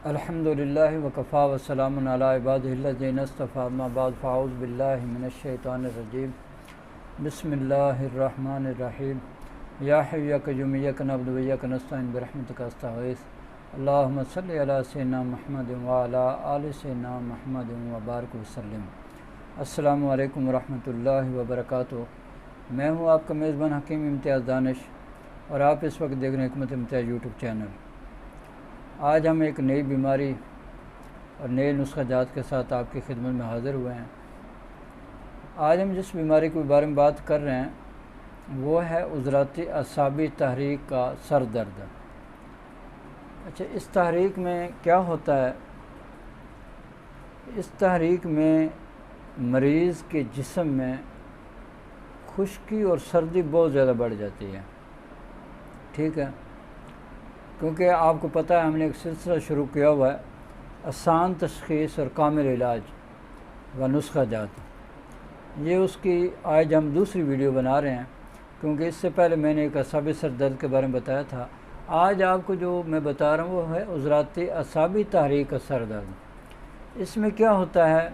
अल्हम्दुलिल्लाहि वकफ़ा वस्सलामुन अला इबादिहिल्लज़ीना इस्तफ़ा अम्मा बाद फ़अऊज़ु बिल्लाहि मिनश्शैतानिर्रजीम बिस्मिल्लाहिर्रहमानिर्रहीम या हय्यु या क़य्यूम इय्याक नअबुदु व इय्याक नस्तईन बिरहमतिका अस्तगीथ अल्लाहुम्मा सल्लि अला सय्यिदिना मुहम्मदिन व अला आलि सय्यिदिना मुहम्मदिन व बारिक वसल्लिम। अस्सलामु अलैकुम व रहमतुल्लाहि व बरकातुहू। मैं हूँ आपका मेज़बान हकीम इम्तियाज़ दानिश और आप इस वक्त देख रहे हैं हिकमत इम्तियाज़ यूट्यूब चैनल। आज हम एक नई बीमारी और नए नुस्खा जात के साथ आपकी खिदमत में हाज़िर हुए हैं। आज हम जिस बीमारी के बारे में बात कर रहे हैं वो है उज़राती असाबी तहरीक का सर दर्द। अच्छा, इस तहरीक में क्या होता है? इस तहरीक में मरीज़ के जिस्म में खुश्की और सर्दी बहुत ज़्यादा बढ़ जाती है। ठीक है, क्योंकि आपको पता है हमने एक सिलसिला शुरू किया हुआ है आसान तशख़ीस और कामिल इलाज व नुस्खा जात। ये उसकी आज हम दूसरी वीडियो बना रहे हैं, क्योंकि इससे पहले मैंने एक असाबी सर दर्द के बारे में बताया था। आज आपको जो मैं बता रहा हूँ वो है उज़राती असाबी तहरीक का सर दर्द। इसमें क्या होता है,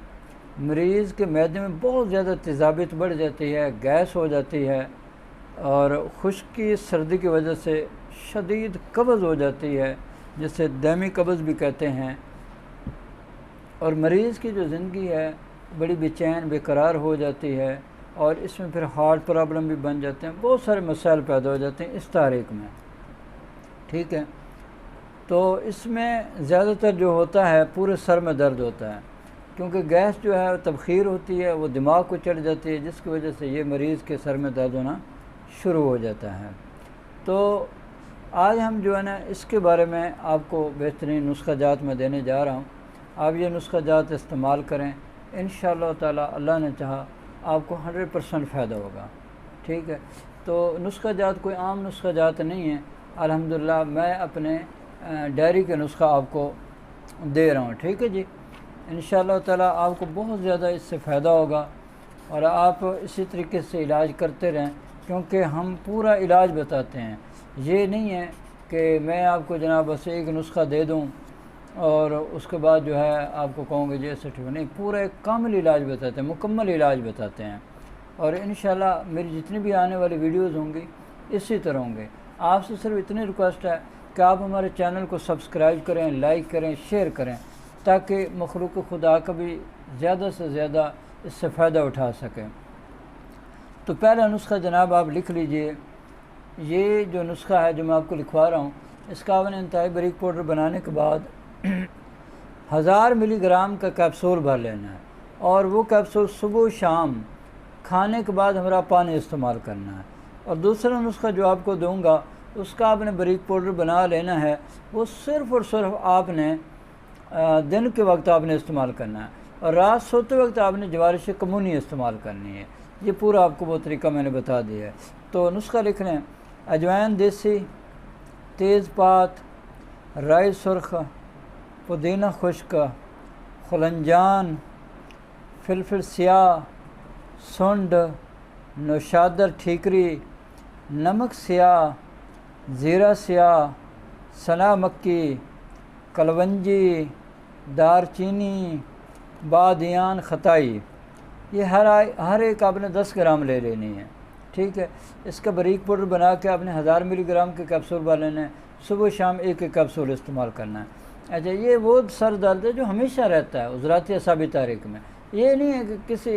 मरीज़ के मैदे में बहुत ज़्यादा तेज़ाबियत बढ़ जाती है, गैस हो जाती है और खुश्की सर्दी की वजह से शदीद कब्ज़ हो जाती है, जिसे दमी कब्ज़ भी कहते हैं। और मरीज़ की जो ज़िंदगी है बड़ी बेचैन बेकरार हो जाती है और इसमें फिर हार्ट प्रॉब्लम भी बन जाते हैं, बहुत सारे मसाइल पैदा हो जाते हैं इस तारीख में। ठीक है, तो इसमें ज़्यादातर जो होता है पूरे सर में दर्द होता है, क्योंकि गैस जो है तबखीर होती है, वो दिमाग को चढ़ जाती है, जिसकी वजह से ये मरीज़ के सर में दर्द होना शुरू हो जाता है। तो आज हम जो है ना इसके बारे में आपको बेहतरीन नुस्खा जात में देने जा रहा हूँ। आप ये नुस्खा जात इस्तेमाल करें, इंशाअल्लाह ताला अल्लाह ने चाहा आपको 100% फ़ायदा होगा। ठीक है, तो नुस्खा जात कोई आम नुस्खा जात नहीं है। अल्हम्दुलिल्लाह मैं अपने डायरी के नुस्खा आपको दे रहा हूँ। ठीक है जी, इंशाअल्लाह ताला आपको बहुत ज़्यादा इससे फ़ायदा होगा और आप इसी तरीके से इलाज करते रहें, क्योंकि हम पूरा इलाज बताते हैं। ये नहीं है कि मैं आपको जनाब बस एक नुस्खा दे दूं और उसके बाद जो है आपको कहूँगे जी ऐसे ठीक नहीं, पूरा एक कामिल इलाज बताते हैं, मुकम्मल इलाज बताते हैं। और इंशाल्लाह मेरी जितनी भी आने वाली वीडियोज़ होंगी इसी तरह होंगे। आपसे सिर्फ इतनी रिक्वेस्ट है कि आप हमारे चैनल को सब्सक्राइब करें, लाइक करें, शेयर करें, ताकि मखलूक खुदा का भी ज़्यादा से ज़्यादा इससे फ़ायदा उठा सकें। तो पहला नुस्खा जनाब आप लिख लीजिए। ये जो नुस्खा है जो मैं आपको लिखवा रहा हूँ, इसका आपने इंतहाई बारीक पाउडर बनाने के बाद 1000 मिलीग्राम का कैप्सूल भर लेना है और वो कैप्सूल सुबह शाम खाने के बाद हमारा पानी इस्तेमाल करना है। और दूसरा नुस्खा जो आपको दूंगा उसका आपने बारीक पाउडर बना लेना है, वो सिर्फ़ और सिर्फ आपने दिन के वक्त आपने इस्तेमाल करना है और रात सोते वक्त आपने जवारिश कमूनी इस्तेमाल करनी है। ये पूरा आपको वो तरीका मैंने बता दिया है। तो नुस्खा लिख लें। अजवाइन देसी, तेज़पात, राई सुर्ख, पुदीना खुश्क, खुलंजान, फिलफिल स्याह, सुंड, नौशादर ठीकरी, नमक स्याह, ज़ीरा स्याह, सना मक्की, कलवंजी, दारचीनी, बादियान खताई, ये हर एक आपने 10 ग्राम ले लेनी है। ठीक है, इसका बारीक पाउडर बना के आपने 1000 मिलीग्राम के कैप्सूल बना लेना है, सुबह शाम एक एक कैप्सूल इस्तेमाल करना है। अच्छा, ये वो सर दर्द है जो हमेशा रहता है उज़राती असाबी तारीख में। ये नहीं है कि किसी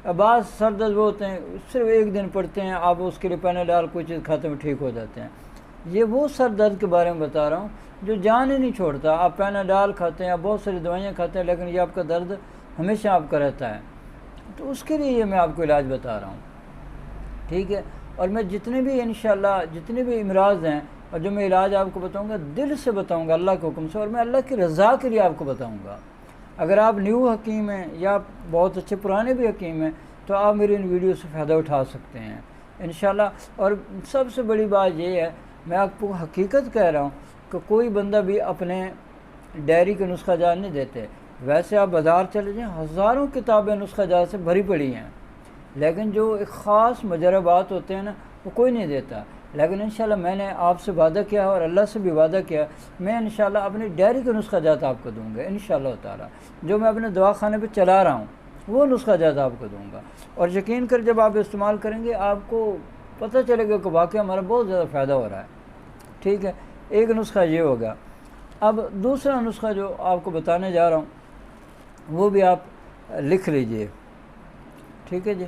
बाज़ सर दर्द वो होते हैं सिर्फ एक दिन पड़ते हैं, आप उसके लिए पैनाडॉल कोई चीज़ खाते में ठीक हो जाते हैं। ये वो सर दर्द के बारे में बता रहा हूँ जो जान ही नहीं छोड़ता। आप पैनाडॉल खाते हैं, आप बहुत सारी दवाइयाँ खाते हैं, लेकिन ये आपका दर्द हमेशा आपका रहता है। तो उसके लिए ये मैं आपको इलाज बता रहा हूँ। ठीक है, और मैं जितने भी इंशाअल्लाह जितने भी इमराज़ हैं और जो मैं इलाज आपको बताऊंगा दिल से बताऊंगा अल्लाह के हुक्म से, और मैं अल्लाह की रज़ा के लिए आपको बताऊंगा। अगर आप न्यू हकीम हैं या बहुत अच्छे पुराने भी हकीम हैं तो आप मेरी इन वीडियो से फ़ायदा उठा सकते हैं इंशाअल्लाह। और सबसे बड़ी बात ये है, मैं आपको हकीकत कह रहा हूँ कि कोई बंदा भी अपने डायरी के नुस्खा जात नहीं देते। वैसे आप बाज़ार चले जाएँ, हज़ारों किताबें नुस्खा जात से भरी पड़ी हैं, लेकिन जो एक ख़ास मजरबात होते हैं ना वो कोई नहीं देता। लेकिन इंशाल्लाह मैंने आपसे वादा किया और अल्लाह से भी वादा किया, मैं इंशाल्लाह अपनी डायरी के नुस्खा जात आपको दूंगा इंशाल्लाह ताला। जो मैं अपने दवाखाने पे चला रहा हूँ वो नुस्खा जात आपको दूंगा, और यकीन कर जब आप इस्तेमाल करेंगे आपको पता चलेगा कि वाकई हमारा बहुत ज़्यादा फ़ायदा हो रहा है। ठीक है, एक नुस्खा ये होगा। अब दूसरा नुस्खा जो आपको बताने जा रहा हूँ वो भी आप लिख लीजिए। ठीक है जी,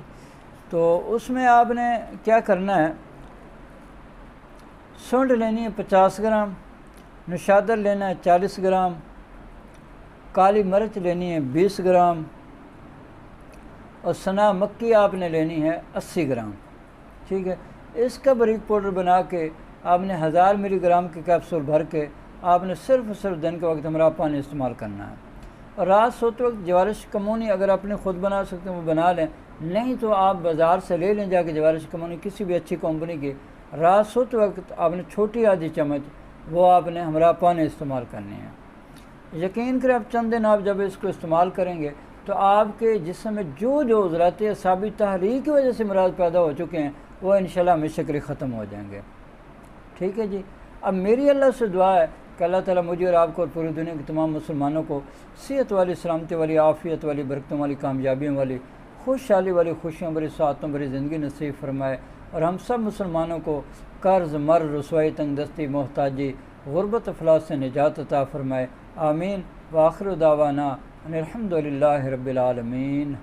तो उसमें आपने क्या करना है, सूंड लेनी है 50 ग्राम, नशादर लेना है 40 ग्राम, काली मिर्च लेनी है 20 ग्राम, और सना मक्की आपने लेनी है 80 ग्राम। ठीक है, इसका बारीक पाउडर बना के आपने 1000 मिलीग्राम के कैप्सूल भर के आपने सिर्फ दिन के वक्त हमरा पानी इस्तेमाल करना है। और रात सोते वक्त जवारिश कमोनी अगर अपने ख़ुद बना सकते हैं वो बना लें, नहीं तो आप बाज़ार से ले लें जाके जवारिश कमोनी किसी भी अच्छी कंपनी की। रात सोते वक्त आपने छोटी आधी चम्मच वो आपने हमरा पानी इस्तेमाल करनी है। यकीन करें आप चंद दिन आप जब इसको इस्तेमाल करेंगे तो आपके जिस्म में जो उज़रात असाबी तहरीक की वजह से मराज पैदा हो चुके हैं वो इंशाल्लाह हमेशा के लिए ख़त्म हो जाएंगे। ठीक है जी, अब मेरी अल्लाह से दुआ है कि अल्लाह ताला मुझे और आपको और पूरी दुनिया के तमाम मुसलमानों को सेहत वाली, सलामती वाली, आफ़ियत वाली, बरकतों वाली, कामयाबियों वाली, खुशहाली वाली, खुशियों भरी, सातों भरी ज़िंदगी नसीब फरमाए, और हम सब मुसलमानों को कर्ज़, मर, रसवाई, तंगदस्ती, मोहताजी, गुरबत, अफलास से निजात अता फरमाए। आमीन। व आखिर दावाना अनिल हम्दुलिल्लाहि रब्बिल आलमीन।